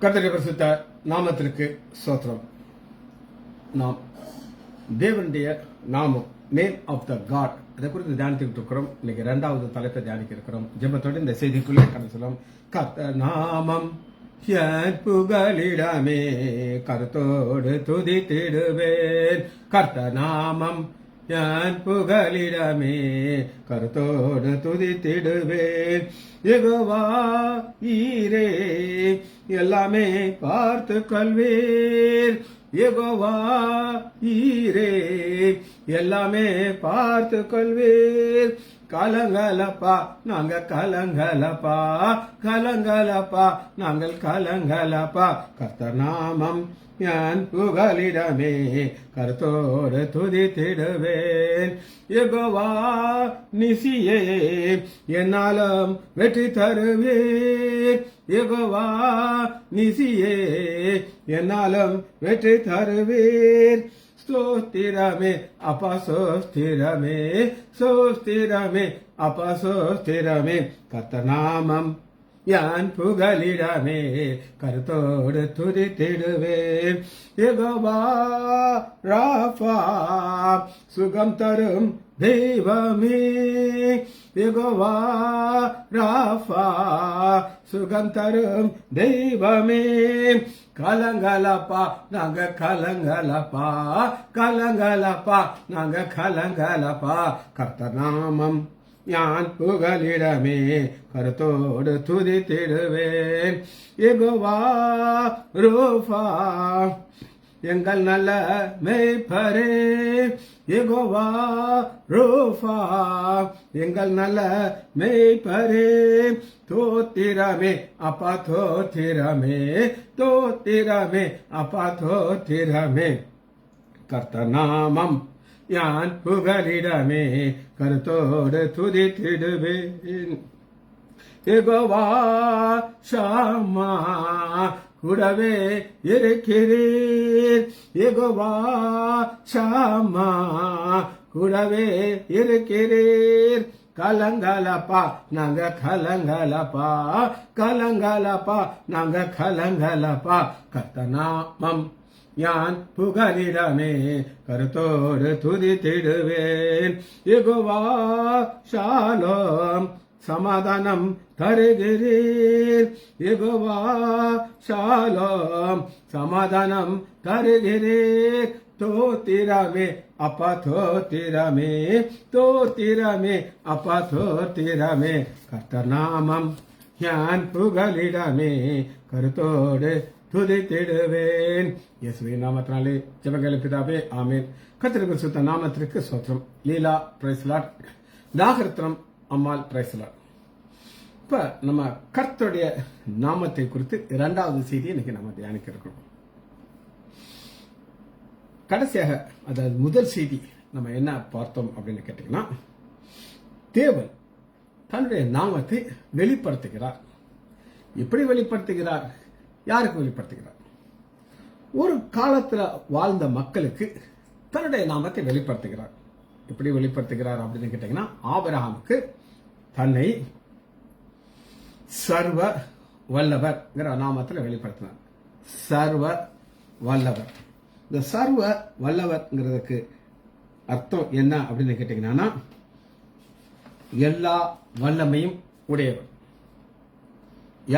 கர்த்தருடைய பரிசுத்த நாமத்திற்கு ஸ்தோத்திரம். நாம் தேவனுடைய நாமம், நேம் ஆஃப் த காட், அதை குறித்து தியானித்துக்கிட்டு இருக்கிறோம். இன்னைக்கு 2வது தலைப்பை தியானிக்க இருக்கிறோம். ஜெபத்தோடு இந்த செய்திக்குள்ளே கடந்து சொல்லும். கர்த்தர் நாமம் என் புகலிடமே, கருத்தோடு துதித்திடுவேன். கர்த்தர் நாமம் என் புகலிடமே, கருத்தோடு துதித்திடுவேன். யெகோவா ஈரே, எல்லாமே பார்த்து கொள்வீர். யெகோவா ஈரே, எல்லாமே பார்த்து கொள்வீர். கலங்கலப்பா நாங்க கலங்கலப்பா, கலங்கலப்பா நாங்கள் கலங்கலப்பா. கர்த்தர் நாமம் என் புகலிடமே, கருத்தோடு துதித்திடுவேன். யெகோவா நிசியே, என்னாலும் வெற்றி தருவீர். யெகோவா நிசியே, என்னாலும் வெற்றி தருவீர். ஸ்தோத்திரமே அப்பா, சோஸ்திரமே, சோஸ்திரமே அப்பா, சோஸ்திரமே. கர்த்தர் நாமம் யான் புகலிடமே, கருத்தோடு துதித்திடுவேன். யெகோவா ராஃபா, சுகம் தரும் தெய்வமே. யெகோவா ராஃபா, சுகம் தரும் தெய்வமே. கலங்கலப்பா நாங்க கலங்கலப்பா, கலங்கலப்பா நாங்க கலங்கலப்பா. கர்த்தர் நாமம் யான் புகலிடமே, கருத்தோடு துதித்திடுவேன். யெகோவா ரூஃபா, எங்கள் நல்ல மேய்ப்பரே. யெகோவா ரூஃபா, எங்கள் நல்ல மேய்ப்பரே. தோத்திரமே அப்பா, தோத்திரமே, தோத்திரமே அப்பா, தோத்திரமே. கர்த்தர் நாமம் யான் புகலிடமே, கருத்தோடு துதித்திடுவேன். யெகோவா ஷாமா, கூடவே இருக்கிறீர். யெகோவா ஷாமா, கூடவே இருக்கிறீர். கலங்கலப்பா நாங்க கலங்கலப்பா, கலங்கலப்பா நாங்க கலங்கலப்பா. கர்த்தர் நாமம் யான் புகலிடமே, கருத்தோடு துதித்திடுவேன். யெகோவா ஷாலோம், சமாதானம் தருகிறீர். யெகோவா ஷாலோம், சமாதானம் தருகிறீர். தோத்திரமே அப்பா, தோத்திரமே, தோத்திரமே அப்பா, தோத்திரமே. கர்த்தர் நாமம் யான் புகலிடமே, கருத்தோடு துதித்திடுவேன். இயேசுவின் நாமத்தினாலே ஜெபங்கள் பிதாவே, ஆமென். கர்த்தருக்கு பரிசுத்த நாமத்திற்கு ஸ்தோத்திரம். லீலா பிரைஸ் லார்ட், நாகரத்னம் அம்மாள் பிரைஸ் லார்ட். இப்ப நம்ம கர்த்தருடைய நாமத்தை குறித்து 2வது செய்தி இன்னைக்கு நம்ம தியானிக்க இருக்கிறோம். கடைசியாக, அதாவது முதல் செய்தி நம்ம என்ன பார்த்தோம் அப்படின்னு கேட்டீங்கன்னா, தேவன் தன்னுடைய நாமத்தை வெளிப்படுத்துகிறார். எப்படி வெளிப்படுத்துகிறார்? யாருக்கு வெளிப்படுத்துகிறார்? ஒரு காலத்துல வாழ்ந்த மக்களுக்கு தன்னுடைய நாமத்தை வெளிப்படுத்துகிறார். எப்படி வெளிப்படுத்துகிறார் அப்படின்னு கேட்டீங்கன்னா, ஆபிரகாமுக்கு தன்னை சர்வ வல்லவர் நாமத்தில் வெளிப்படுத்தினார். சர்வ வல்லவர். இந்த சர்வ வல்லவர்ங்கிறதுக்கு அர்த்தம் என்ன அப்படின்னு கேட்டீங்கன்னா, எல்லா வல்லமையும் உடையவர்.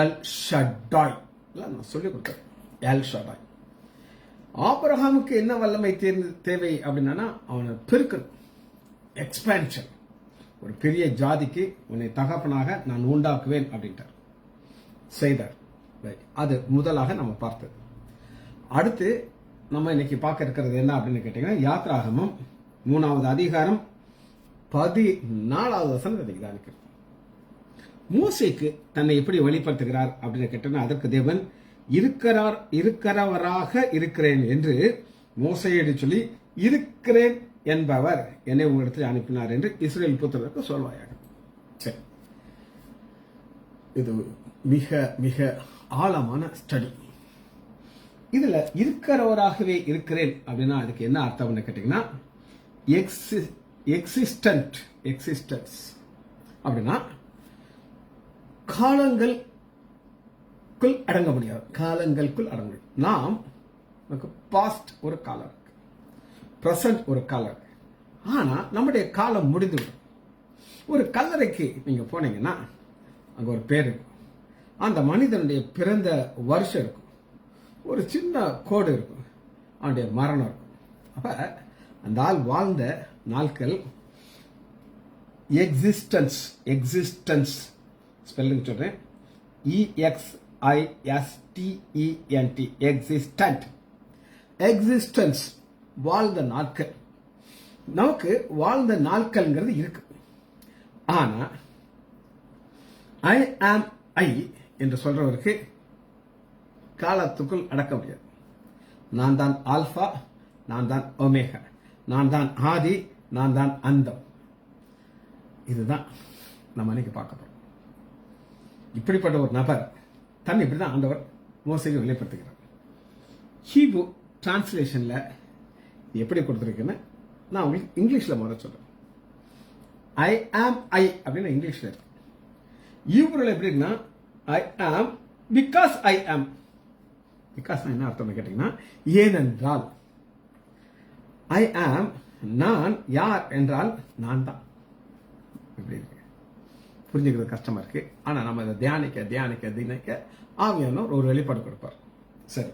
எல் ஷடாய், நான் சொல்லிக் கொடுத்தேன். எல் ஷடாய். ஆபிரகாமுக்கு என்ன வல்லமை தேவை அப்படின்னா, அவனை பெருக்கணும், எக்ஸ்பான்ஷன். ஒரு பெரிய ஜாதிக்கு உன்னை தகப்பனாக நான் உண்டாக்குவேன் அப்படின்ட்டார், செய்தார். அது முதலாக நம்ம பார்த்தது. அடுத்து நம்ம இன்னைக்கு பார்க்க இருக்கிறது என்ன அப்படின்னு கேட்டீங்கன்னா, யாத்ராகமம் 3வது அதிகாரம் 14வது வசனத்தை தியானிக்கிறோம். மோசேக்கு தன்னை எப்படி வெளிப்படுத்துகிறார் அப்படின்னு கேட்டோம்னா, அதற்கு தேவன் இருக்கிறவராக இருக்கிறேன் என்று மோசேயிடம் சொல்லி, இருக்கிறேன் என்பவர் என்னை உங்களிடத்தில் அனுப்பினார் என்று இஸ்ரேல் புத்திரருக்கு சொல்வாயாக. சரி, இது மிக மிக ஆழமான ஸ்டடி. இதுல இருக்கிறவராகவே இருக்கிறேன் அப்படின்னா அதுக்கு என்ன அர்த்தம்னு கேட்டீங்கன்னா, எக்ஸிஸ்டன்ஸ் அப்படின்னா காலங்கள் காலங்களுக்குள் அடங்க முடியாது. காலங்களுக்குள் அடங்க முடியும். நாம் நமக்கு பாஸ்ட் ஒரு காலம் இருக்கு, பிரசன்ட் ஒரு காலம் இருக்கு. ஆனா நம்முடைய காலம் முடிந்துவிடும். ஒரு கல்லறைக்கு நீங்க போனீங்கன்னா அங்க ஒரு பேர் இருக்கும், அந்த மனிதனுடைய பிறந்த வருஷம் இருக்கும், ஒரு சின்ன கோடு இருக்கும், அவனுடைய மரணம் இருக்கும். அப்ப அந்த ஆள் வாழ்ந்த நாட்கள் எக்ஸிஸ்டன்ஸ் ஸ்பெல்லிங் சொல்றேன், EXISTENT எக்ஸிஸ்டன்ஸ் வாழ்ந்த நாட்கள். நமக்கு வாழ்ந்த நாட்கள்ங்கிறது இருக்கு. ஆனா ஐ ஆம் ஐ என்று சொல்றவருக்கு காலத்துக்குள் அடக்க முடியாது. நான் தான் ஆல்பா, நான் தான் ஒமேகா, நான் தான் ஆதி, நான் தான் அந்தம். இதுதான் நம்ம இன்னைக்கு பார்க்க போறோம். இப்படிப்பட்ட ஒரு நபர் தன்னை இப்படிதான் ஆண்டவர் மோசேக்கு வெளிப்படுத்துகிறார். ஹீப்ரூ டிரான்ஸ்லேஷன்ல எப்படி கொடுத்துருக்குன்னு நான் உங்களுக்கு இங்கிலீஷ்ல முதல்ல சொல்றேன். ஐ ஆம் ஐ அப்படின்னு இங்கிலீஷ்ல இருக்கு. ஹீப்ரூல எப்படி இருக்குன்னா ஐ ஆம் பிகாஸ் ஐ ஆம். பிகாஸ் என்ன அர்த்தம் கேட்டீங்கன்னா ஏனென்றால். ஐ ஆம் நான் யார் என்றால் நான் தான். இப்படி இருக்கு, புரிஞ்சுக்கிறது கஷ்டமா இருக்கு. ஆனா நம்ம இதை தியானிக்க ஆவியானவர் ஒரு வெளிப்பாடு கொடுப்பார். சரி,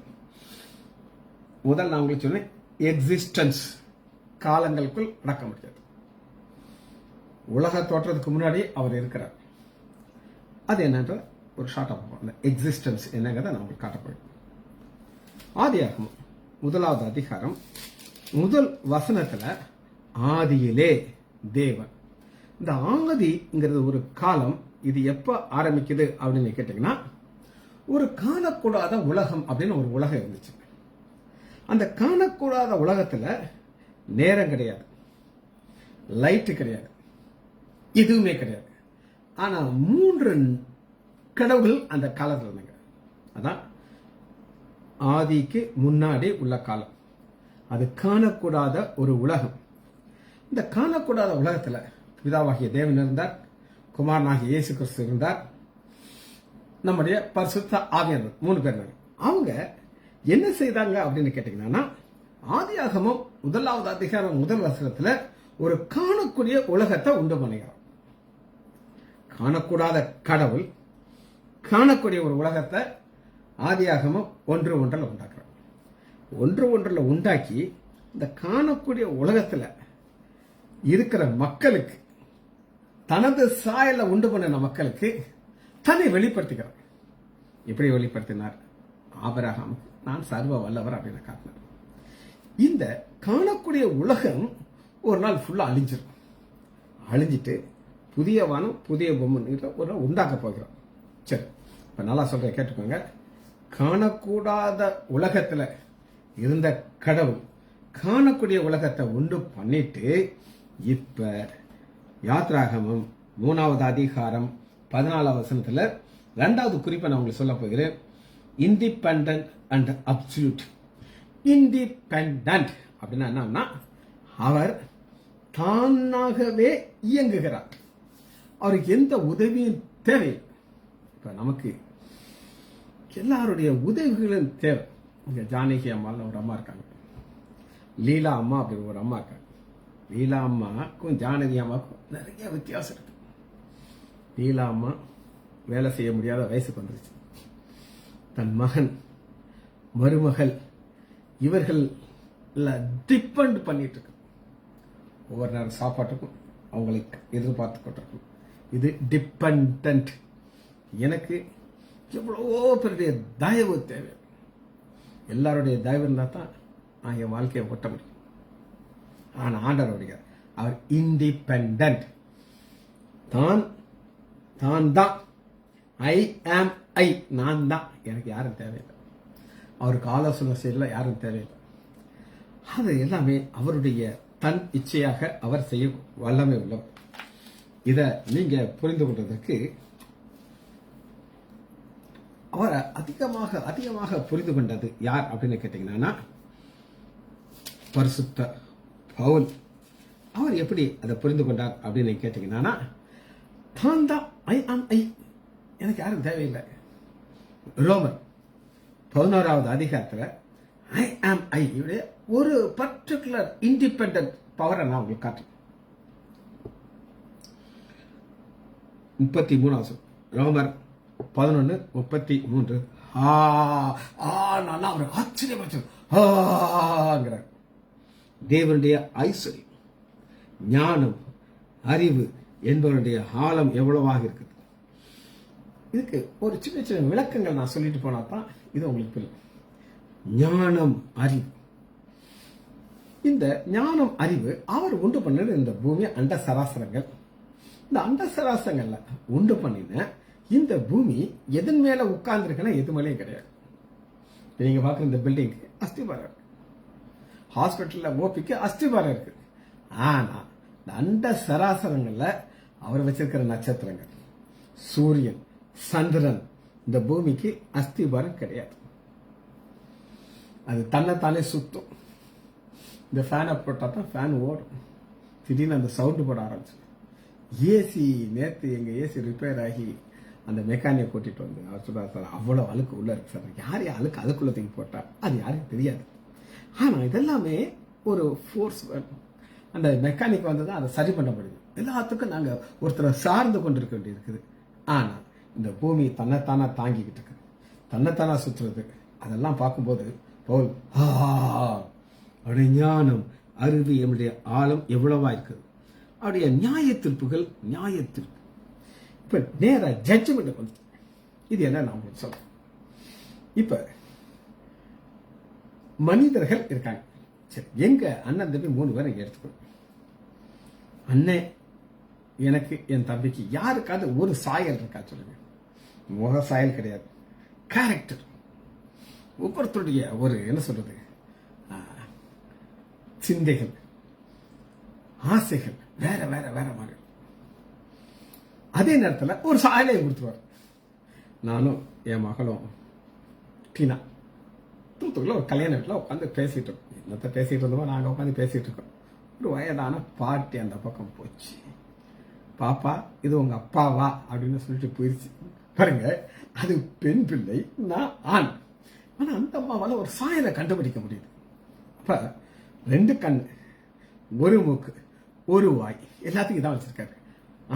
முதல் நான் உங்களுக்கு சொன்னேன் எக்ஸிஸ்டன்ஸ், காலங்களுக்குள் அடக்க முடியாது. உலக தோற்றத்துக்கு முன்னாடி அவர் இருக்கிறார். அது என்னன்ற ஒரு ஷார்ட் ஆஃப் எக்ஸிஸ்டன்ஸ் என்னங்கிறத நான் உங்களுக்கு காட்டப்படும். ஆதியாகமம் 1வது அதிகாரம் 1 வசனத்துல ஆதியிலே தேவன். இந்த ஆதிங்கிறது ஒரு காலம். இது எப்ப ஆரம்பிக்குது அப்படின்னு கேட்டீங்கன்னா, ஒரு காணக்கூடாத உலகம் அப்படின்னு ஒரு உலகம் இருந்துச்சு. அந்த காணக்கூடாத உலகத்துல நேரம் கிடையாது, லைட் கிடையாது, எதுவுமே கிடையாது. ஆனா 3 கடவுள் அந்த காலத்துல இருந்தாங்க. அதான் ஆதிக்கு முன்னாடி உள்ள காலம். அது காணக்கூடாத ஒரு உலகம். இந்த காணக்கூடாத உலகத்துல பிதாவாகிய தேவன் இருந்தார், குமாரனாகிய இயேசு கிறிஸ்து இருந்தார், நம்முடைய பரிசுத்த ஆவியானவர், 3 பேர் இருந்தாங்க. அவங்க என்ன செய்தாங்க அப்படின்னு கேட்டீங்கன்னா, ஆதியாகமம் 1வது அதிகாரம் 1 வசனத்துல ஒரு காணக்கூடிய உலகத்தை உண்டு பண்ணுகிறார். காணக்கூடாத கடவுள் காணக்கூடிய ஒரு உலகத்தை ஆதியாகமம் 1:1 உண்டாக்குறார். 1:1 உண்டாக்கி இந்த காணக்கூடிய உலகத்துல இருக்கிற மக்களுக்கு, தனது சாயல உண்டு பண்ணின மக்களுக்கு தன்னை வெளிப்படுத்துகிறார். எப்படி வெளிப்படுத்தினார்? ஆபிரகாமுக்கு நான் சர்வ வல்லவர் அப்படின்னு காட்டினார். இந்த காணக்கூடிய உலகம் ஒரு நாள் ஃபுல்லா அழிஞ்சிடும். அழிஞ்சிட்டு புதிய வானம் புதிய பொம்மை ஒரு உண்டாக்க போகிறோம். சரி, இப்ப நல்லா சொல்றேன், கேட்டுக்கோங்க. காணக்கூடாத உலகத்துல இருந்த கடவுள் காணக்கூடிய உலகத்தை உண்டு பண்ணிட்டு இப்ப யாத்ராகமம் 3வது அதிகாரம் 14வது வசனத்துல 2வது குறிப்பை நான் உங்களுக்கு சொல்ல போகிறேன். Independent and absolute. இண்டிபெண்டன்ட் அப்படின்னா என்னன்னா, அவர் தானாகவே இயங்குகிறார். அவருக்கு எந்த உதவியும் தேவையில்லை. இப்ப நமக்கு எல்லாருடைய உதவிகளும் தேவை. இங்க ஜானகி அம்மான்னு ஒரு அம்மா இருக்காங்க, லீலா அம்மா அப்படி ஒரு அம்மா இருக்காங்க. லீலா அம்மாக்கும் ஜானகி அம்மாவுக்கும் நிறைய வித்தியாசம் இருக்கு. லீலா அம்மா வேலை செய்ய முடியாத வயசுக்கு வந்துருச்சு. தன் மகன், மருமகள் இவர்கள் டிபெண்ட் பண்ணிட்டு இருக்கு. ஒவ்வொரு நேரம் சாப்பாட்டுக்கும் அவங்களுக்கு எதிர்பார்த்து கொண்டிருக்கும். இது டிபெண்ட். எனக்கு எவ்வளவோ பெரிய தயவு தேவை. எல்லாருடைய தயவு இருந்தா தான் நான் என் வாழ்க்கையை ஓட்ட முடியும். ஆனா ஆண்டவருடைய அவர் இண்டிபெண்டன்ட். தான் தான். ஐ ஆம் ஐ, நான் தான். எனக்கு யாரும் தேவையில்லை. அவருக்கு ஆலோசனை செய்யல யாரும் தேவையில்லை. அது எல்லாமே அவருடைய தன் இச்சையாக அவர் செய்ய வல்லமை உள்ளவர். இத நீங்க புரிந்து கொள்வதற்கு அவரை அதிகமாக புரிந்து கொண்டது யார் அப்படின்னு கேட்டீங்கன்னா, பரிசுத்த பவுல். அவர் எப்படி அதை புரிந்து கொண்டார் அப்படின்னு கேட்டீங்கன்னா, தான் தான் ஐ ஆம் ஐ, எனக்கு யாரும் தேவையில்லை. ரோமர் 11வது அதிகாரத்தில் ஐ ஆம் ஐ ஒரு பர்டிகுலர் இண்டிபெண்டன்ட் பவரை நான் உங்களுக்கு காட்டுறேன். 33வது ரோமர் 11:33. அவர் ஆச்சரியப்படுறார். தேவனுடைய ஐஸ்வர்யம், ஞானம், அறிவு என்பவருடைய ஆழம் எவ்வளவாக இருக்குது. இதுக்கு ஒரு சின்ன சின்ன விளக்கங்கள் நான் சொல்லிட்டு போனா தான் இது உங்களுக்கு புரியும். ஞானம், அறிவு. இந்த ஞானம், அறிவு அவர் உண்டு பண்ணது இந்த பூமி அண்ட சராசரங்கள். இந்த அண்ட சராசரங்கள்ல உண்டு பண்ணின இந்த பூமி எதன் மேல உட்கார்ந்துருக்குன்னா எது மேலேயும் கிடையாது. நீங்க பாக்குற இந்த பில்டிங் அஸ்திபாரம் இருக்கு, ஹாஸ்பிட்டல்ல ஓபிக்கு அஸ்திபாரம் இருக்கு. ஆனா இந்த அண்ட சராசரங்கள்ல அவர் வச்சிருக்கிற நட்சத்திரங்கள், சூரியன், சந்திரன், இந்த பூமிக்கு அஸ்திபாரம் கிடையாது. அது தன்னைத்தானே சுத்தும். இந்த ஃபேனை போட்டா தான் ஃபேன் ஓடும். திடீர்னு அந்த சவுண்டு போட ஆரம்பிச்சு. ஏசி நேற்று எங்க ஏசி ரிப்பேர் ஆகி அந்த மெக்கானிக்கை கூட்டிட்டு வந்து அவர் சொல்றாரு, சார் அவ்வளோ அழுக்கு உள்ள இருக்கு சார். யாரையும் அழுக்கு அதுக்குள்ள தூக்கி போட்டா அது யாருக்கும் தெரியாது. ஆனா இதெல்லாமே ஒரு ஃபோர்ஸ் வேணும். அந்த மெக்கானிக் வந்து தான் அதை சரி பண்ண முடியும். எல்லாத்துக்கும் நாங்க ஒருத்தரை சார்ந்து கொண்டு இருக்க வேண்டி இருக்குது. ஆனா இந்த பூமி தன்னைத்தானா தாங்கிக்கிட்டு இருக்கு, தன்னைத்தானா சுற்றுறது. அதெல்லாம் பார்க்கும்போது பவுல் அவருடைய ஞானம், அறிவு, நம்முடைய ஆழம் எவ்வளவா இருக்குது. அவருடைய நியாய தீர்ப்புகள், நியாய தீர்ப்பு. இப்ப நேர ஜட்ஜ்மெண்ட் வந்து இது என்ன நான் உங்களுக்கு சொல்றேன். இப்ப மனிதர்கள் இருக்காங்க. சரி, எங்க அண்ணன் தம்பி 3 பேரை எடுத்துக்கணும். அண்ணன் எனக்கு, என் தம்பிக்கு யாருக்காவது ஒரு சாயல் இருக்கா சொல்லுங்க. முக சாயல் கிடையாது, கேரக்டர். ஒவ்வொருத்தருடைய ஒரு என்ன சொல்றது சிந்தைகள், ஆசைகள் வேற வேற வேற மாதிரி. அதே நேரத்தில் ஒரு சாயலையும் கொடுத்துருவார். நானும் என் மகளும் டீனா தூத்துக்குள்ள ஒரு கல்யாண வீட்டில் உட்காந்து பேசிட்டு இருக்கோம். என்னத்தை பேசிட்டு இருந்தோமோ நாங்கள் உட்காந்து பேசிட்டு இருக்கோம். ஒரு வயதான பாட்டி அந்த பக்கம் போச்சு. பாப்பா இது உங்க அப்பாவா அப்படின்னு சொல்லிட்டு போயிருச்சு. பாருங்க, அது பெண் பிள்ளை, நான் ஆண். ஆனா அந்த அம்மாவால ஒரு சாயலை கண்டுபிடிக்க முடியுது. அப்ப 2 கண், ஒரு மூக்கு, ஒரு வாய், எல்லாத்துக்கும் இதான் வச்சிருக்காரு.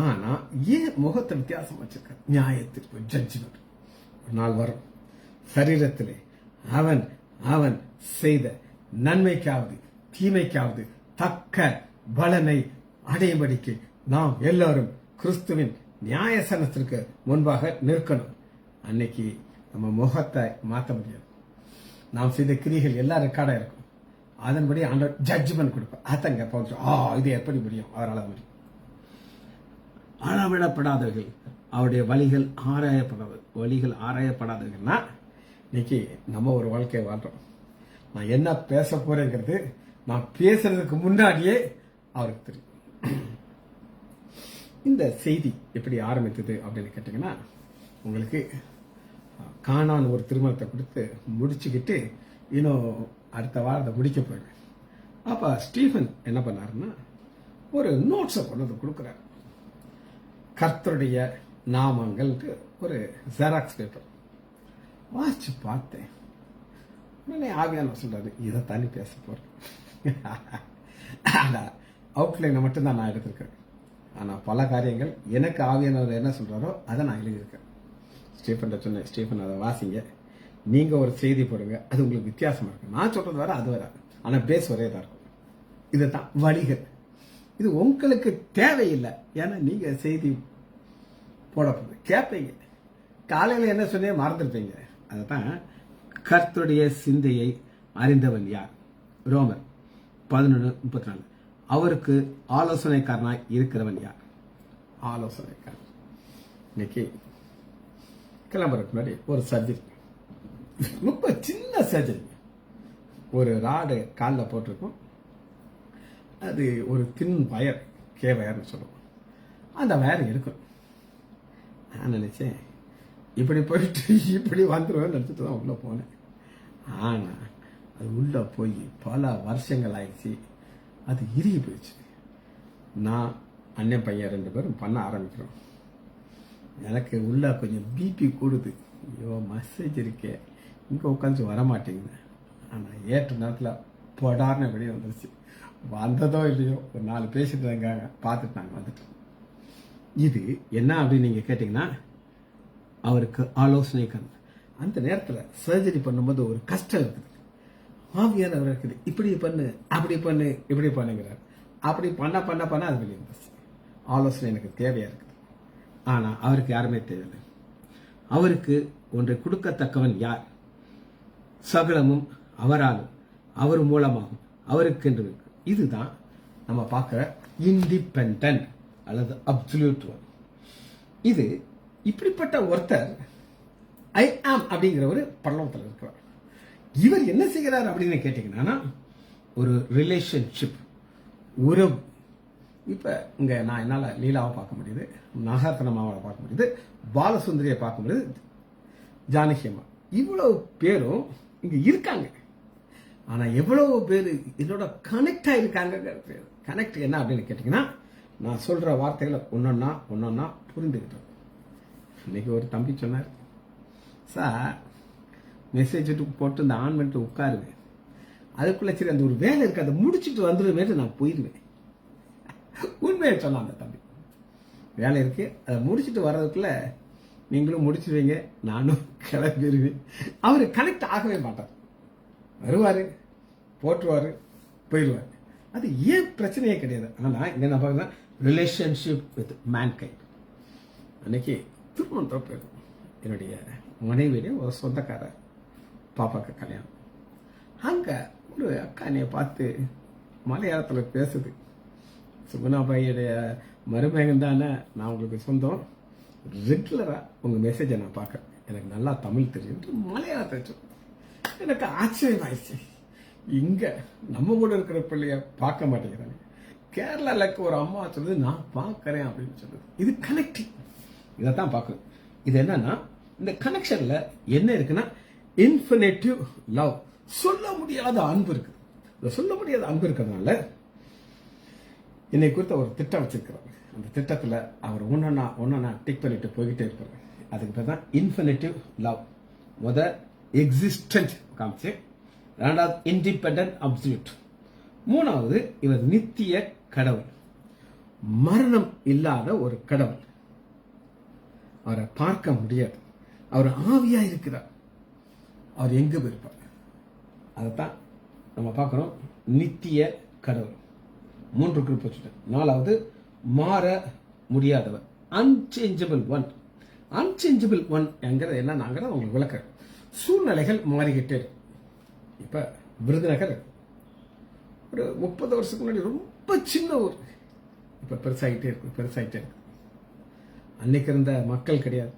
ஆனா ஏன் முகத்தை வித்தியாசம் வச்சிருக்காரு? நியாயத்திற்கு ஜட்ஜ்மெண்ட் ஒரு நாள் வரும். சரீரத்திலே அவன் அவன் செய்த நன்மைக்காவது தீமைக்காவது தக்க பலனை அடையும்படிக்கு நாம் எல்லாரும் கிறிஸ்துவின் நியாயசனத்திற்கு முன்பாக நிற்கணும். அன்னைக்கு நம்ம முகத்தை மாற்ற முடியாது. நாம் செய்த கிரிகள் எல்லாம் ரெக்கார்டா இருக்கும். அதன்படி ஆண்டவர் ஜட்ஜ்மெண்ட் கொடுப்பார். அதங்க இது எப்படி முடியும்? அவரால் முடியும். அளவிடப்படாதவர்கள், அவருடைய வழிகள் ஆராயப்படாதவர்கள்னா இன்னைக்கு நம்ம ஒரு வாழ்க்கையை வாழ்றோம். நான் என்ன பேச போறேங்கிறது நான் பேசுறதுக்கு முன்னாடியே அவருக்கு தெரியும். இந்த செய்தி எப்படி ஆரம்பித்தது அப்படின்னு கேட்டீங்கன்னா, உங்களுக்கு கானான் ஒரு திருமணத்தை கொடுத்து முடிச்சுக்கிட்டு இன்னும் அடுத்த வாரத்தை முடிக்க போயிடுவேன். அப்ப ஸ்டீஃபன் என்ன பண்ணாருன்னா ஒரு நோட்ஸை கொண்டு வந்து கொடுக்குறாரு. கர்த்தருடைய நாமங்கள் ஒரு ஜெராக்ஸ் பேப்பர் வாசிச்சு பார்த்தேன். உடனே ஆவியான சொல்றாரு, இதை தாண்டி பேச போறேன். அவுட்லைனை மட்டும்தான் நான் எடுத்திருக்கேன். ஆனா பல காரியங்கள் எனக்கு ஆவியானவர் என்ன சொல்றாரோ அதை நான் எழுதியிருக்கேன். ஸ்டீஃபன் சொன்னேன், ஸ்டீஃபன் அதை வாசிங்க, நீங்க ஒரு செய்தி போடுங்க, அது உங்களுக்கு வித்தியாசமா இருக்கு. நான் சொல்றது வர அது வராது, ஆனா பேஸ் ஒரே தான் இருக்கும். இதுதான் வழிகள். இது உங்களுக்கு தேவையில்லை. ஏன்னா நீங்க செய்தி போட போது கேட்பீங்க, காலையில் என்ன சொன்னே மறந்துருப்பீங்க. அதான் கர்த்தருடைய சிந்தையை அறிந்தவன் யார்? ரோமர் 11:34. அவருக்கு ஆலோசனைக்காரனாய் இருக்கிறவன் யார்? ஆலோசனைக்காரன். இன்னைக்கு கிளம்புறதுக்கு முன்னாடி ஒரு சர்ஜரி, ரொம்ப சின்ன சர்ஜரி. ஒரு ராடு காலில் போட்டிருக்கும். அது ஒரு தின் வயர், கே வயர்னு சொல்லுவோம். அந்த வயர் எடுக்கணும். நான் நினைச்சேன் இப்படி போயிட்டு இப்படி வந்துடுவேன் நினைச்சிட்டு தான் உள்ள போனேன். ஆனா அது உள்ள போய் பல வருஷங்கள் ஆயிடுச்சு. அது இறுகி போயிடுச்சு. நான் அண்ணன் பையன் 2 பேரும் பண்ண ஆரம்பிக்கிறோம். எனக்கு உள்ள கொஞ்சம் பிபி கூடுது. ஐயோ மெசேஜ் இருக்கே இங்கே உட்காந்து வர மாட்டேங்குது. ஆனால் ஏற்ற நேரத்தில் படார்னு வெளியே வந்துருச்சு. வந்ததோ இல்லையோ ஒரு 4 பேசிட்டு இருக்காங்க, பார்த்துட்டு நாங்கள் வந்துட்டோம். இது என்ன அப்படின்னு நீங்கள் கேட்டிங்கன்னா, அவருக்கு ஆலோசனை கண். அந்த நேரத்தில் சர்ஜரி பண்ணும்போது ஒரு கஷ்டம் இருக்குது. ஆவியானவர் இருக்குது, இப்படி பண்ணு அப்படி பண்ணு இப்படி பண்ணுங்கிறார். அப்படி பண்ண அது வெளியே வந்துருச்சு. ஆலோசனை எனக்கு தேவையாக இருக்குது. ஆனால் அவருக்கு யாருமே தேவையில்லை. அவருக்கு ஒன்றை கொடுக்கத்தக்கவன் யார்? சகலமும் அவராலும் அவர் மூலமாகும் அவருக்கு. இதுதான் நம்ம பார்க்குற இண்டிபெண்டன்ட் அல்லது அப்சல்யூட் ஒன். இது இப்படிப்பட்ட ஒருத்தர் ஐ ஆம் அப்படிங்கிற ஒரு பரலோகத்தில் இருக்கிறார். இவர் என்ன செய்கிறார் அப்படின்னு கேட்டீங்கன்னா, ஒரு ரிலேஷன்ஷிப், உறவு. இப்போ இங்கே நான் என்னால் லீலாவை பார்க்க முடியுது, நாகார்த்தனமாவை பார்க்க முடியுது, பாலசுந்தரியை பார்க்க முடியுது, ஜானகியம்மா, இவ்வளவு பேரும் இங்கே இருக்காங்க. ஆனால் எவ்வளவு பேர் என்னோட கனெக்ட் ஆகிருக்காங்க. கனெக்ட் என்ன அப்படின்னு கேட்டிங்கன்னா, நான் சொல்கிற வார்த்தைகளை ஒன்றொன்னா புரிந்துக்கிட்டோம். இன்னைக்கு ஒரு தம்பி சொன்னார், சார் மெசேஜ் போட்டு இந்த ஆன் பண்ணிட்டு உட்காருவேன், அதுக்குள்ளே சரி அந்த ஒரு வேலை இருக்குது அதை முடிச்சுட்டு வந்துடுவேன், நான் போயிடுவேன். உண்மையை சொன்னான் அந்த தம்பி. வேலை இருக்கு, அதை முடிச்சுட்டு வர்றதுக்குள்ள நீங்களும் முடிச்சிருவீங்க, நானும் கிளம்பிடுவேன். அவர் கனெக்ட் ஆகவே மாட்டார். வருவார், போட்டுருவார், போயிடுவார். அது ஏன் பிரச்சனையே கிடையாது. ஆனால் இங்கே நான் பார்க்குறேன் ரிலேஷன்ஷிப் வித் மேன்கைண்ட். அன்னைக்கு திருமணத்தில் போயிருக்கோம். என்னுடைய மனைவியுடைய ஒரு சொந்தக்காரர் பாப்பாக்கு கல்யாணம். அங்கே ஒரு அக்கா என்னைய பார்த்து மலையாளத்தில் பேசுது. சுகுணாபாயியுடைய மருமகன் தானே, நான் உங்களுக்கு சொந்தம், ரெகுலராக உங்கள் மெசேஜை நான் பார்க்குறேன், எனக்கு நல்லா தமிழ் தெரியும் மலையாளத்தை. எனக்கு ஆச்சரியமாயிடுச்சு. இங்கே நம்ம கூட இருக்கிற பிள்ளைய பார்க்க மாட்டேங்கிறாங்க. கேரளாவுக்கு ஒரு அம்மா சொல்லுது நான் பார்க்குறேன் அப்படின்னு சொல்லுது. இது கனெக்டிங். இதை தான் பார்க்கணும். இது என்னன்னா, இந்த கனெக்ஷனில் என்ன இருக்குன்னா இன்ஃபினிட்டிவ் லவ், சொல்ல முடியாத அன்பு இருக்குது. இந்த சொல்ல முடியாத அன்பு இருக்கிறதுனால என்னை குறித்த ஒரு திட்டம் வச்சிருக்கிறார். அந்த திட்டத்தில் அவர் ஒன்றா டிக் பண்ணிட்டு போய்கிட்டே இருப்பார். அதுக்கு பேர் தான் இன்ஃபினிட்டிவ் லவ். எக்ஸிஸ்டன்ட் காமிச்சு, ரெண்டாவது இண்டிபெண்டன்ட் அப்சல்யூட், மூணாவது இவர் நித்திய கடவுள், மரணம் இல்லாத ஒரு கடவுள். அவரை பார்க்க முடியாது, அவர் ஆவியா இருக்கிறார். அவர் எங்க போயிருப்பார், அதைத்தான் நம்ம பார்க்கிறோம். நித்திய கடவுள், 3 குரூப் வச்சுட்டேன். 4வது மாற முடியாதவர், அன்சேஞ்சபிள் ஒன். அன்சேஞ்சபிள் ஒன் என்கிறது என்னன்னாங்கிறத உங்களுக்கு விளக்க. சூழ்நிலைகள் மாறிக்கிட்டே இருக்கு. இப்ப விருதுநகர் ஒரு 30 வருஷத்துக்கு முன்னாடி ரொம்ப சின்ன ஊர், இப்ப பெருசாகிட்டே இருக்கு. அன்னைக்கு இருந்த மக்கள் கிடையாது,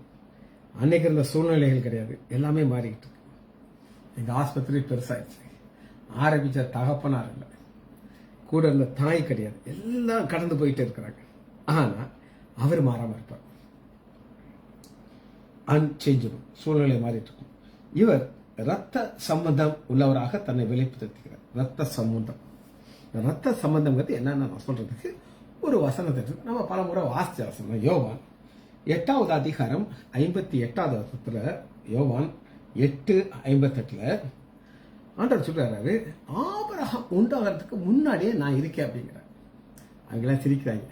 அன்னைக்கு இருந்த சூழ்நிலைகள் கிடையாது, எல்லாமே மாறிக்கிட்டு இருக்கு. எங்க ஆஸ்பத்திரி பெருசாயிடுச்சு. ஆரம்பிச்ச தகப்பனார் இல்லை, கூட இருந்த தாய் கிடையாது, எல்லாம் கடந்து போயிட்டே இருக்கிறாங்க. ஆனா அவர் மாறாம இருப்பார். அன்சேஞ்சபிள், சூழ்நிலை மாறிட்டு இருக்கும். இவர் ரத்த சம்பந்தம் உள்ளவராக தன்னை வெளிப்படுத்துகிறார். ரத்த சம்பந்தம் என்னன்னு நான் சொல்றதுக்கு ஒரு வசனத்தை நம்ம பல முறை வாசிச்ச வசனம். யோவான் 8வது அதிகாரம் 58வது வசனத்துல, யோவான் 8:58 ஆண்டவர் சொல்றாரு, ஆபிரகாம் உண்டாகிறதுக்கு முன்னாடியே நான் இருக்கேன் அப்படிங்கிறார். அவங்கெல்லாம் சிரிக்கிறாங்க.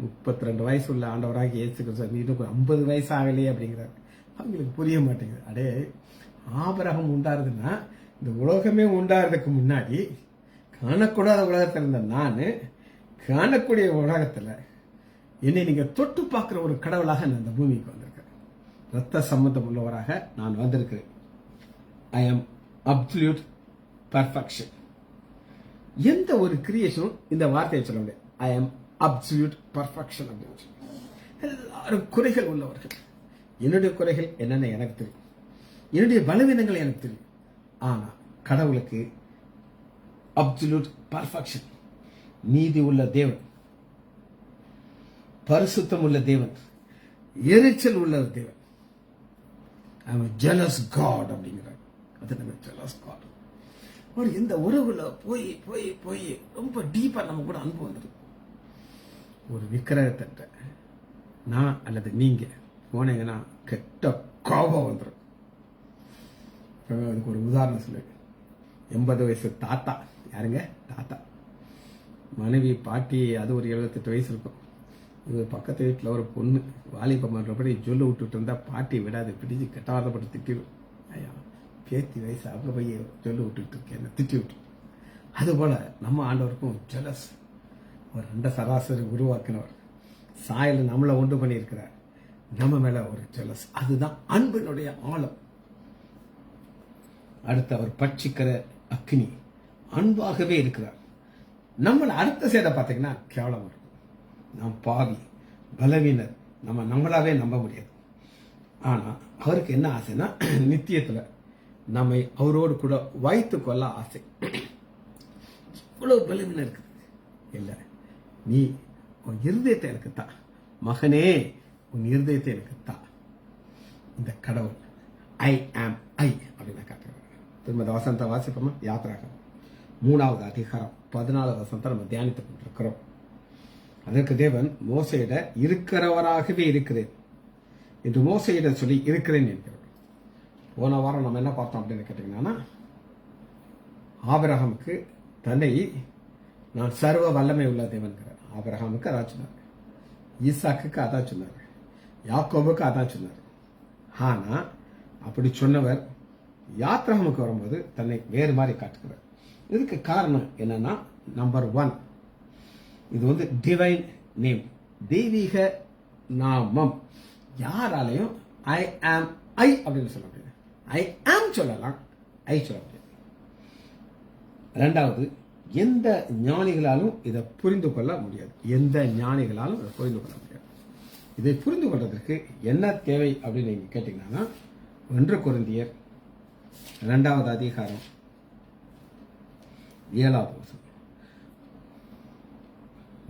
32 வயசு உள்ள ஆண்டவராக இயேசு கிறிஸ்து இன்னும் 50 வயசு ஆகலையே அப்படிங்கிறார். அவங்களுக்கு புரிய மாட்டேங்குது. அடே, ஆபிரகாம் உண்டாருதுன்னா இந்த உலகமே உண்டாகிறதுக்கு முன்னாடி காணக்கூடாத உலகத்தில் இருந்த நான் காணக்கூடிய உலகத்தில் என்னை நீங்க தொட்டு பார்க்கிற ஒரு கடவுளாக நான் இந்த பூமிக்கு வந்திருக்கேன். ரத்த சம்பந்தம் உள்ளவராக நான் வந்திருக்கிறேன். ஐ ஆம் அப்சல்யூட் பர்ஃபெக்ஷன். எந்த ஒரு கிரியேஷனும் இந்த வார்த்தையை சொல்ல முடியாது. ஐ ஆம் அப்சல்யூட் பர்ஃபெக்ஷன் அப்படின்னு சொல்லி. எல்லாரும் குறைகள் உள்ளவர்கள். என்னுடைய குறைகள் என்னென்ன எனக்கு தெரியும், என்னுடைய பலவீனங்கள் எனக்கு தெரியும். ஆனா கடவுளுக்கு அப்சல்யூட் பர்ஃபெக்ஷன். நீதி உள்ள தேவன், பரிசுத்தம் உள்ள தேவன், எரிச்சல் உள்ள தேவன். ஐ அம் ஜெலஸ் காட் அப்படிங்கிறார். அது நம்ம ஜெலஸ் காட். ஒரு இந்த உறவுல போய் போய் போய் ரொம்ப டீப்பா நம்ம கூட அன்பு வந்துடும். ஒரு விக்கிரகத்தை நான் அல்லது நீங்க போனீங்கன்னா கெட்ட கோபம் வந்துடும். எப்பவுமே அதுக்கு ஒரு உதாரணம் சொல்லு. 80 வயசு தாத்தா, யாருங்க தாத்தா, மனைவி பாட்டி, அது ஒரு 78 வயசு இருக்கும். இது பக்கத்து வீட்டில் ஒரு பொண்ணு வாலிபம் பண்ணுறபடி ஜொல்லு விட்டுட்டு இருந்தா பாட்டி விடாது, பிடிச்சி கெட்டாதப்பட்டு திட்டிடும். ஐயா பேத்தி வயசு அவங்க போய் ஜொல்லு விட்டுட்டு இருக்கேன் திட்டி விட்டு. அதுபோல நம்ம ஆண்டவருக்கும் ஜெலஸ், ஒரு 2 சராசரி உருவாக்கினவர், சாயல் நம்மளை உண்டு பண்ணியிருக்கிறார், நம்ம மேல ஒரு ஜெலஸ். அதுதான் அன்பினுடைய ஆழம். அடுத்து அவர் பட்சிக்கிற அக்னி, அன்பாகவே இருக்கிறார். நம்மளை அடுத்த சேதை பார்த்தீங்கன்னா கேவலம் இருக்கும். நாம் பாவி, பலவீனர், நம்மளாவே நம்ப முடியாது. ஆனா அவருக்கு என்ன ஆசைன்னா நித்தியத்துல நம்மை அவரோடு கூட வைத்து கொள்ள ஆசை. இவ்வளவு பலவீனம் இருக்குது இல்ல, நீ உன் இருதயத்தை எனக்கு தா மகனே, உன் இருதயத்தை எனக்கு தா. இந்த கடவுள் ஐ ஆம் ஐ அப்படின்னு காட்டுறாங்க. திரும்ப வசனத்தை வாசிப்போமா? யாத்திராகம் 3வது அதிகாரம் 14வது வசனத்தை நம்ம தியானித்துக் கொண்டிருக்கிறோம். அதற்கு தேவன் மோசையிட இருக்கிறவராகவே இருக்கிறேன் என்று மோசையிட சொல்லி இருக்கிறேன் என்கிறார். போன வாரம் நம்ம என்ன பார்த்தோம் அப்படின்னு கேட்டீங்கன்னா, ஆபிரகாமுக்கு தன்னை நான் சர்வ வல்லமை உள்ள தேவன்கிறார். ஆபிரகாமுக்கு அதான் சொன்னார், ஈசாக்குக்கு அதான் சொன்னார், யாக்கோபுக்கு அதான் சொன்னார். ஆனா அப்படி சொன்னவர் யாத்ராமுக்கு வரும்போது தன்னை வேறு மாதிரி காட்டுகிறார். இதுக்கு காரணம் என்னன்னா, நம்பர் 1, இது வந்து டிவைன் நேம், தெய்வீக நாமம். யாராலையும் ஐ ஆம் ஐ அப்படின்னு சொல்ல முடியாது. ஐ ஆம் சொல்லலாம், ஐ சொல்ல முடியாது. 2வது, எந்த ஞானிகளாலும் இதை புரிந்து கொள்ள முடியாது. எந்த ஞானிகளாலும் இதை புரிந்து கொள்ள முடியாது. இதை புரிந்து கொள்வதற்கு என்ன தேவை அப்படின்னு நீங்க கேட்டீங்கன்னா, 1 கொரிந்தியர் 2வது அதிகாரம் 7வது வசனம்.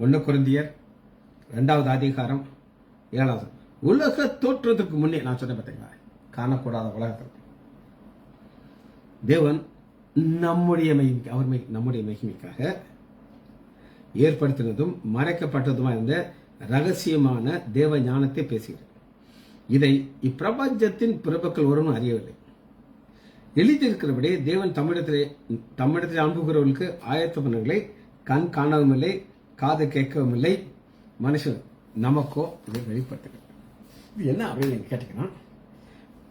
1 கொரிந்தியர் 2வது அதிகாரம் 7வது. உலக தோற்றத்துக்கு முன்னே நான் சொன்ன பார்த்தீங்களா, காணக்கூடாத உலகத்தில் தேவன் நம்முடைய மகிமைக்காக ஏற்படுத்தினதும் மறைக்கப்பட்டதுமா இருந்த ரகசியமான தேவ ஞானத்தை பேசுகிறார். இதை இப்பிரபஞ்சத்தின் பிறப்புகள் ஒருவரும் அறியவில்லை. எழுதியிருக்கிறபடி தேவன் தம்மிடத்தில் அனுப்புகிறவர்களுக்கு ஆயத்த பண்ணங்களை கண் காணவும் இல்லை, காது கேட்கவும் இல்லை, மனுஷன் நமக்கோ இதை வெளிப்படுத்துகிறார். இது என்ன அப்படின்னு கேட்டீங்கன்னா,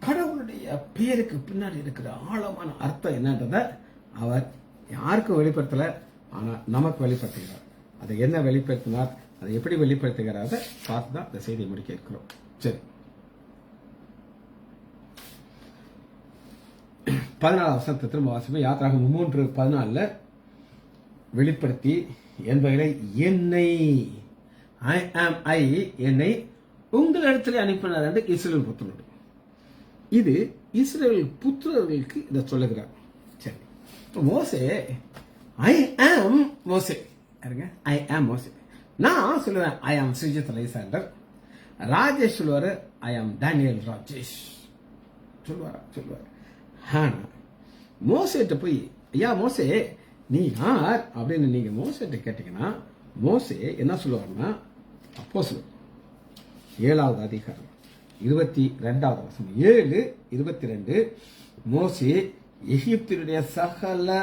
கடவுளுடைய பேருக்கு பின்னாடி இருக்கிற ஆழமான அர்த்தம் என்னன்றத அவர் யாருக்கும் வெளிப்படுத்தல, ஆனா நமக்கு வெளிப்படுத்துகிறார். அதை என்ன வெளிப்படுத்தினார், அதை எப்படி வெளிப்படுத்துகிறார் பார்த்து தான் இந்த செய்தியை முடிக்க இருக்கிறோம். சரி, 14வது வசனத்தை திரும்ப வாசிப்போம். யாத்திராகம் 3:14 வெளிப்படுத்தி என்பதை என்னை ஐ ஆம் ஐ என்னை உங்களிடத்தில் அனுப்பினார் என்று இஸ்ரவேல் புத்திரர். இது இஸ்ரவேல் புத்திரர்களுக்கு இதை சொல்லுகிறார். சரி, மோசே ஐ ஆம் மோசே, ஐ ஆம் மோசே. நான் சொல்லுவேன் ஐ ஆம் ஸ்ரீஜித் அலெக்சாண்டர். ராஜேஷ் சொல்லுவாரு ஐ ஆம் டேனியல் ராஜேஷ் சொல்லுவார். ஆனா மோசேட்ட போய் ஐயா மோசே நீ யார் அப்படின்னு நீங்க மோசேட்ட கேட்டீங்கன்னா, மோசே என்ன சொல்லுவாருன்னா, அப்போஸ்தலர் 7வது அதிகாரம் 22வது வசனம் 7:22, மோசே எகிப்தினுடைய சகல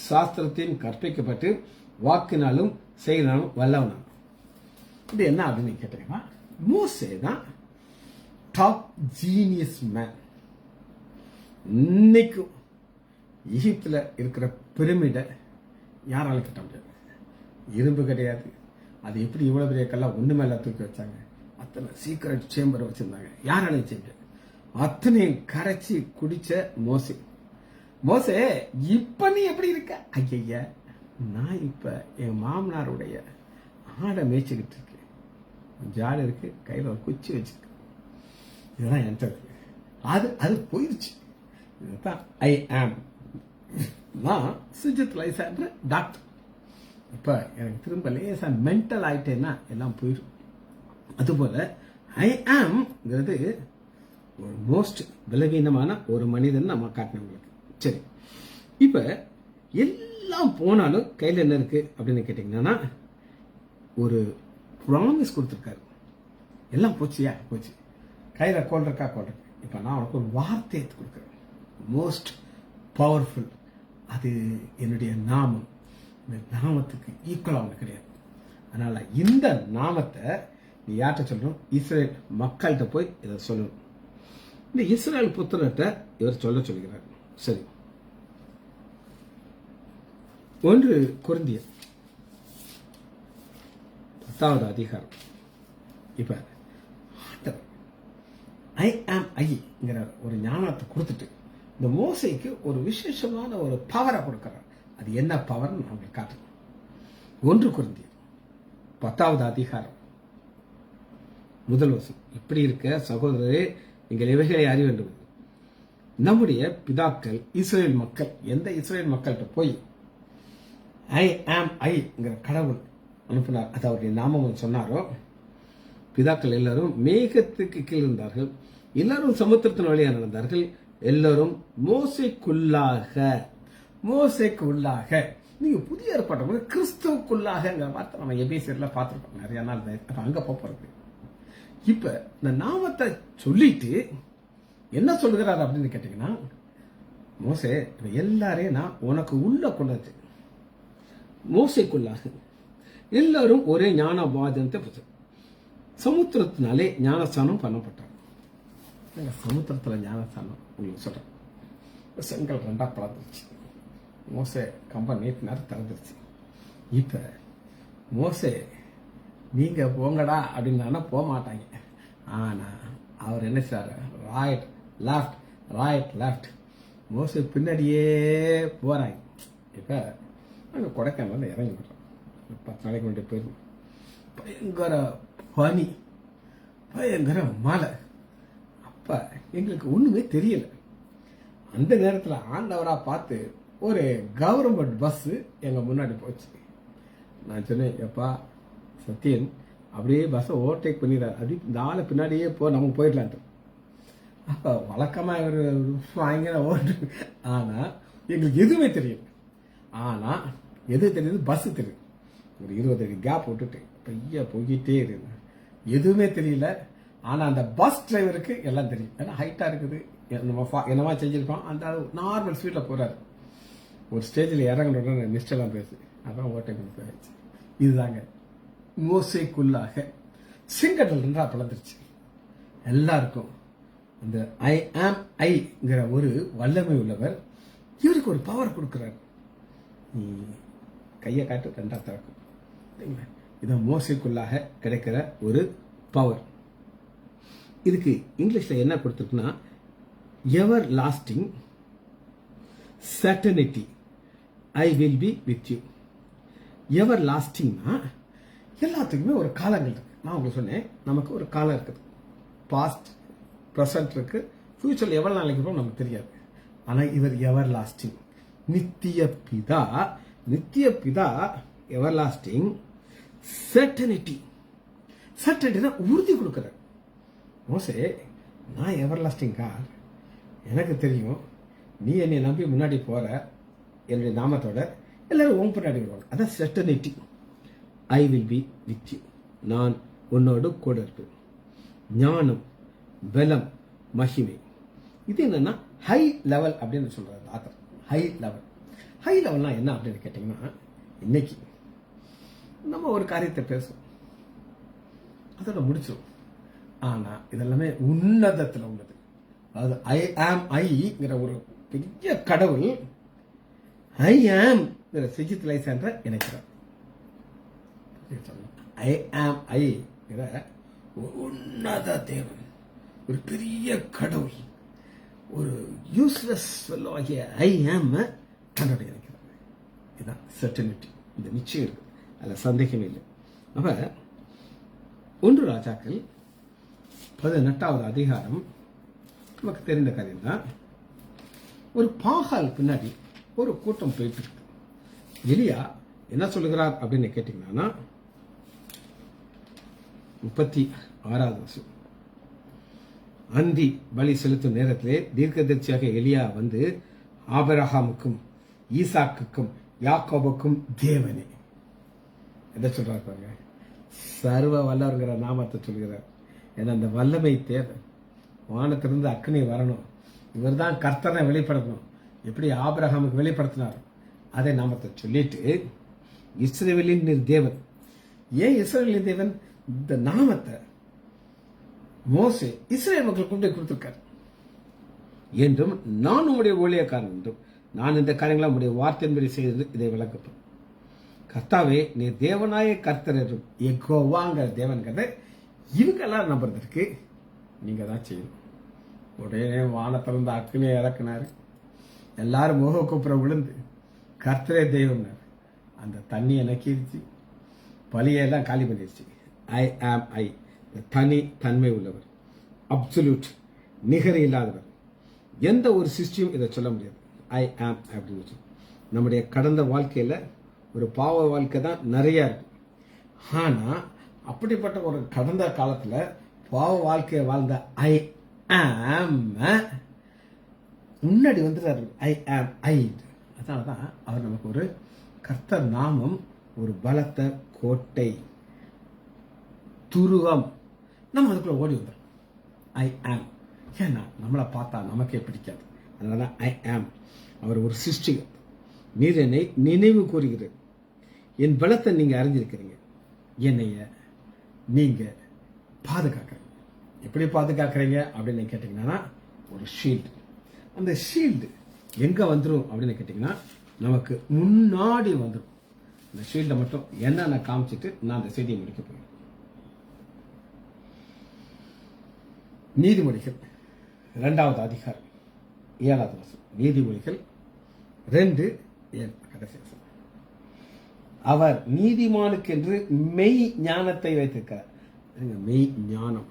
சாஸ்திரத்தையும் கற்பிக்கப்பட்டு வாக்கினாலும் செயலினாலும் வல்லவனான். இது என்ன அப்படின்னு கேட்டீங்கன்னா, மோசே தான் டாப் ஜீனியஸ் மேன். இன்னைக்கும் எகிப்துல இருக்கிற பிரமிடை யாராலும் கட்ட முடியாது. இரும்பு கிடையாது. அது எப்படி இவ்வளவு பெரிய கல்லா ஒண்ணு மேல தூக்கி வச்சாங்க? அத்தனை சீக்கிரட் சேம்பர் வச்சிருந்தாங்க, யாராலையும் செய்ய முடியாது. அத்தனையும் கரைச்சி குடிச்ச மோசே இப்ப நீ எப்படி இருக்க? ஐயா, நான் இப்ப என் மாமனாருடைய ஆடை மேய்ச்சிக்கிட்டு இருக்கேன். ஜாடு இருக்கு, கையில ஒரு குச்சி வச்சிருக்கு. இதுதான் என்கிட்ட இருக்கு. அது போயிருச்சு. இதுதான் ஐ ஆம். நான் சுஜித் லைசான்ற டாக்டர். இப்ப எனக்கு திரும்ப லேசா மென்டல் ஆயிட்டேன்னா எல்லாம் போயிடும். அதுபோல ஐ ஆம்ங்கிறது ஒரு மோஸ்ட் பலவீனமான ஒரு மனிதன் நம்ம காட்டினவங்களுக்கு. சரி, இப்ப எல்லாம் போனாலும் கையில் என்ன இருக்கு அப்படின்னு கேட்டீங்கன்னா, ஒரு ப்ராமிஸ் கொடுத்துருக்காரு. எல்லாம் போச்சியா போச்சு, கையில கோல் இருக்கா. இப்ப நான் உனக்கு ஒரு வார்த்தை எடுத்து கொடுக்குறேன். Most powerful. அது என்னுடைய நாமம். இந்த நாமத்துக்கு ஈக்குவல் அவங்க கிடையாது. அதனால இந்த நாமத்தை நீ யார்கிட்ட சொல்லணும்? இஸ்ரேல் மக்கள்கிட்ட போய் இதை சொல்லணும். இந்த இஸ்ரேல் புத்திரர்கிட்ட இவர் சொல்லுகிறார். சரி, 1 கொரிந்தியர் 10வது அதிகாரம். இப்ப ஐ ஆம் ஐங்கிற ஒரு ஞானத்தை கொடுத்துட்டு இந்த மோசைக்கு ஒரு விசேஷமான ஒரு பவரை கொடுக்கிறார். அது என்ன பவர்னு அவங்களுக்கு காட்டணும். 1 கொரிந்தியர் 10வது அதிகாரம் 1 வசனம். இப்படி இருக்க சகோதரரே, நீங்கள் இவைகளை அறிய வேண்டும். நம்முடைய பிதாக்கள் இஸ்ரேல் மக்கள், எந்த இஸ்ரேல் மக்கள்கிட்ட போய் ஐ ஆம் ஐங்கிற கடவுள் அனுப்பினார், அது அவருடைய நாமம் சொன்னாரோ, பிதாக்கள் எல்லாரும் மேகத்துக்கு கீழ் இருந்தார்கள், எல்லாரும் சமுத்திரத்தின் வழியாக நடந்தார்கள், எல்லாரும் மோசைக்குள்ளாக. நீங்க புதிய ஏற்பாடு கிறிஸ்துவுக்குள்ளாகங்கிற வார்த்தை நம்ம எபேசியர்ல பார்த்திருக்கோம் நிறைய நாள். அங்க போறது. இப்ப இந்த நாமத்தை சொல்லிட்டு என்ன சொல்லுகிறார் அப்படின்னு கேட்டீங்கன்னா, மோசே எல்லாரையும் நான் உனக்கு உள்ள கொண்டது, மோசைக்குள்ளாக எல்லாரும் ஒரே ஞானவாதத்தை பெற்றார், சமுத்திரத்தினாலே ஞானஸ்தானம் பண்ணப்பட்டார். சமுத்திரத்துல ஞானஸ்தானம் உங்களுக்கு சொல்றேன். செங்கல் 2 பிளந்துருச்சு. மோசே கம்ப நீட்டினார், திறந்துருச்சு. இப்ப மோசே நீங்க போங்கடா அப்படின்னா போக மாட்டாங்க. ஆனா அவர் என்ன செய்றாரு? ரைட் லெஃப்ட் மோசே பின்னாடியே போறாங்க. இப்ப அங்க கொடைக்கானல் இறங்கி விடுறோம். 10 நாளைக்கு முன்னாடி போயிருந்தோம். பயங்கர பனி, பயங்கர மழை. அப்ப எங்களுக்கு ஒண்ணுமே தெரியல. அந்த நேரத்துல ஆண்டவரா பார்த்து ஒரு கவர்மெண்ட் பஸ் எங்க முன்னாடி போச்சு. நான் சொன்னேன், எப்பா சத்யன் அப்படியே பஸ்ஸை ஓவர்டேக் பண்ணிடுறாரு, அப்படி இந்த ஆளை பின்னாடியே நமக்கு போயிடலான்ட்டு. அப்ப வழக்கமா இவர் பயங்கர ஓட்டு. ஆனா எங்களுக்கு எதுவுமே தெரியல. ஆனா எது தெரியுது? பஸ் தெரியுது. ஒரு 20 அடி கேப் விட்டுட்டு பைய போய்கிட்டே இருக்கு. எதுவுமே தெரியல. ஆனா அந்த பஸ் டிரைவருக்கு எல்லாம் தெரியும். ஏன்னா ஹைட்டா இருக்குது, என்னவா செஞ்சிருக்கோம். அந்த நார்மல் ஸ்பீட்ல போறாரு. ஒரு ஸ்டேஜில் இறங்கணும்னு நிஷ்டெல்லாம் பேசு. அதான் ஓட்டை கொண்டு போயாச்சு. இதுதாங்க மோசைக்குள்ளாக செங்கடல் 2 பிளந்துருச்சு. எல்லாருக்கும் அந்த ஐ ஆம் ஐங்கிற ஒரு வல்லமை உள்ளவர் இவருக்கு ஒரு பவர் கொடுக்கிறார். நீ கையை காட்டு 2 திறக்கும். இதான் மோசைக்குள்ளாக கிடைக்கிற ஒரு பவர். இதுக்கு இங்கிலீஷ்ல என்ன கொடுத்துருக்குன்னா, ever lasting certainty I will be with you. Ever லாஸ்டிங்னா எல்லாத்துக்குமே ஒரு காலங்கள் இருக்கு. நான் உங்களுக்கு சொன்னேன், நமக்கு ஒரு காலம் இருக்குது. பாஸ்ட், ப்ரெசன்ட் இருக்கு, ஃபியூச்சர்ல எவ்வளவு நாளைக்கு போகும் நமக்கு தெரியாது. ஆனா இவர் எவர் லாஸ்டிங், நித்திய பிதா எவர் லாஸ்டிங். சர்டனிட்டி உறுதி கொடுக்கிறார். மோசே, நான் எவர் லாஸ்டிங் கார், எனக்கு தெரியும் நீ என்னை நம்பி முன்னாடி போற, என்னுடைய நாமத்தோட எல்லாரும் உன் பின்னாடி வருவாங்க. அதான் certainty. I will be with you, நான் உன்னோடு கூட இருப்பேன். ஞானம், பலம், மகிமை. இது என்னன்னா ஹை லெவல் அப்படின்னு சொல்றாரு ஆத்தர். ஹை லெவல்னா என்ன அப்படின்னு கேட்டீங்கன்னா, இன்னைக்கு நம்ம ஒரு காரியத்தை பேசுவோம், அதோட முடிச்சிடும். ஆனா இதெல்லாமே உன்னதத்தில் உள்ளது. அதாவது ஐ ஆம் ஐங்கிற ஒரு பெரிய கடவுள் ஐ ஆம் சிஜித் லைசன்ற இணைக்கிறார். ஐ ஆம் ஐங்கிற ஒரு உன்னத தேவன், ஒரு பெரிய கடவுள், ஒரு யூஸ்லெஸ் ஆகிய ஐ ஆம் தன்னோட இணைக்கிறார். இதுதான் சர்டனிட்டி. இந்த நிச்சயம் இருக்கு, அதுல சந்தேகமே இல்லை. அப்ப 1 ராஜாக்கள் 18வது அதிகாரம் நமக்கு தெரிந்த காரியம் தான். ஒரு பாகால் பின்னாடி ஒரு கூட்டம் போயிட்டு இருக்கு. எலியா என்ன சொல்லுகிறார் அப்படின்னு கேட்டீங்கன்னா, 36வது வருஷம் அந்தி பலி செலுத்தும் நேரத்திலே தீர்க்கதரிசியாக எலியா வந்து, ஆபிரகாமுக்கும் ஈசாக்குக்கும் யாக்கோபுக்கும் தேவனே, என்ன சொல்றாரு பாருங்க, சர்வ வல்லவர்கிற நாமத்தை சொல்கிறார். ஏன்னா அந்த வல்லமை தேவை. வானத்திலிருந்து அக்னி வரணும், இவர் தான் கர்த்தரை வெளிப்படுத்தணும். எப்படி ஆபிரகாமுக்கு வெளிப்படுத்தினார் அதை நாமத்தை சொல்லிட்டு இஸ்ரவேலின் நீர் தேவன். ஏன் இஸ்ரவேலின் தேவன்? இந்த நாமத்தை மோசே இஸ்ரவேல் மக்கள் கொண்டு கொடுத்திருக்கார். என்றும் நான் உங்களுடைய ஊழியக்காரன் என்றும் நான் இந்த காரியங்களை உங்களுடைய வார்த்தையின்படி செய்தது இதை விளக்கப்படும். கர்த்தாவே நீர் தேவனாய கர்த்தர் என்றும் எகோவாங்கிற தேவன்கிறத இவங்கெல்லாம் நம்புறதுக்கு நீங்க தான் செய்யணும். உடனே வானத்திலிருந்து அக்னியை இறக்குனாரு. எல்லாரும் முக கூப்புற விழுந்து கர்த்தரே தெய்வம்னாரு. அந்த தண்ணியை நக்கிடுச்சு, பலியெல்லாம் காலி பண்ணிடுச்சு. ஐ ஆம் ஐ, தனி தன்மை உள்ளவர், அப்சல்யூட், நிகர் இல்லாதவர். எந்த ஒரு சிஸ்டியும் இதை சொல்ல முடியாது. ஐ ஆம் அப்படின்னு நம்முடைய கடந்த வாழ்க்கையில ஒரு பாவ வாழ்க்கை தான் நிறைய இருக்கு. ஆனா அப்படிப்பட்ட ஒரு கடந்த காலத்துல பாவ வாழ்க்கையை வாழ்ந்த ஐ ஆம் முன்னாடி வந்துடுறாரு. ஐ ஆம் ஐ. அதனாலதான் அவர் நமக்கு ஒரு கர்த்தர் நாமம், ஒரு பலத்த கோட்டை, துருவம். நம்ம அதுக்குள்ள ஓடி வந்துடும். ஐ ஆம். ஏன்னா நம்மளை பார்த்தா நமக்கே பிடிக்காது. அதனால ஐ ஆம். அவர் ஒரு சிருஷ்டிகர். நீர் என்னை நினைவு கூறுகிறேன். என் பலத்தை நீங்க அறிஞ்சிருக்கிறீங்க. என்னைய நீங்க பாதுகாக்கிறீங்க. எப்படி பாதுகாக்கிறீங்க அப்படின்னு கேட்டீங்கன்னா, ஒரு ஷீல்டு. அந்த ஷீல்டு எங்க வந்துடும் அப்படின்னு கேட்டீங்கன்னா, நமக்கு முன்னாடி வந்துடும். அந்த ஷீல்டை மட்டும் என்னென்ன காமிச்சிட்டு நான் அந்த செய்தியை முடிக்க போறேன். நீதிமொழிகள் 2வது அதிகாரம் 7வது வசனம். நீதிமொழிகள் 2:7 கடைசி வசனம். அவர் நீதிமானுக்கு என்று மெய் ஞானத்தை வைத்திருக்கிறார். மெய் ஞானம்.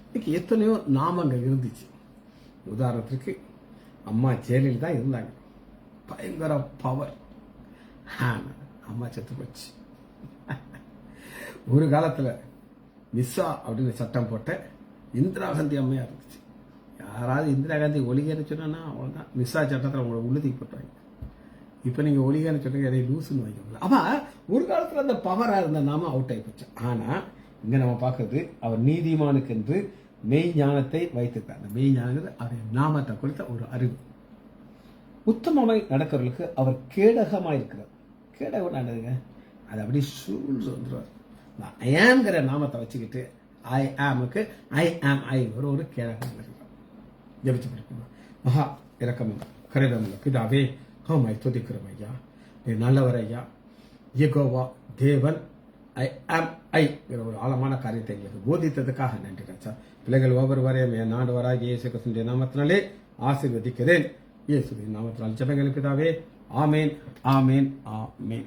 இன்னைக்கு எத்தனையோ நாமங்கள் இருந்துச்சு. உதாரணத்துக்கு அம்மா ஜெயலலிதா தான் இருந்தாங்க. பயங்கர பவர். அம்மா செத்து போச்சு. ஒரு காலத்துல மிஸ்ஸா அப்படின்னு சட்டம் போட்ட இந்திரா காந்தி அம்மையா இருந்துச்சு. யாராவது இந்திரா காந்தி ஒளிகன்னு சொன்னா அவ்வளவுதான், மிஸ்ஸா சட்டத்தில் உங்களை உள்ளுதி போட்டாங்க. இப்ப நீங்க ஒளிகன்னு சொல்றீங்க, அதை லூசுன்னு வைக்க. அப்ப ஒரு காலத்துல அந்த பவரா இருந்த நாம அவுட் ஆகி போச்சு. ஆனா இங்க நம்ம பார்க்கறது, அவர் நீதிமானுக்கு என்று மெய் ஞானத்தை வைத்திருக்கார். அந்த மெய் ஞானங்கிறது அவருடைய நாமத்தை குறித்த ஒரு அறிவு. உத்தமமாய் நடக்கிறவர்களுக்கு அவர் கேடகமாயிருக்கிறார். கேடகம் நடக்குங்க, அது அப்படி சூழ்ந்து வந்துடுவார். ஐ ஆம்ங்கிற நாமத்தை வச்சுக்கிட்டு ஐ ஆமுக்கு ஐ ஆம் ஐ ஒரு கேடகம் இருக்கிறார். ஜபிச்சு படிக்கணும். மகா இரக்கமும் கரைதமுள்ள பிதாவே, ஹோமை துதிக்கிறோம் ஐயா. நீ நல்லவர் ஐயா. யெகோவா தேவன், ஐ ஆம் ஐ ஒரு ஆழமான காரியத்தை எங்களுக்கு போதித்ததுக்காக நன்றி ராஜா. பிள்ளைகள் ஒவ்வொருவரையும் என் ஆண்டவராக இயேசு கிறிஸ்துவின் நாமத்தினாலே ஆசீர்வதிக்கிறேன். இயேசுவின் நாமத்தினால் ஜெபங்கள் பிதாவே. ஆமேன், ஆமேன், ஆமேன்.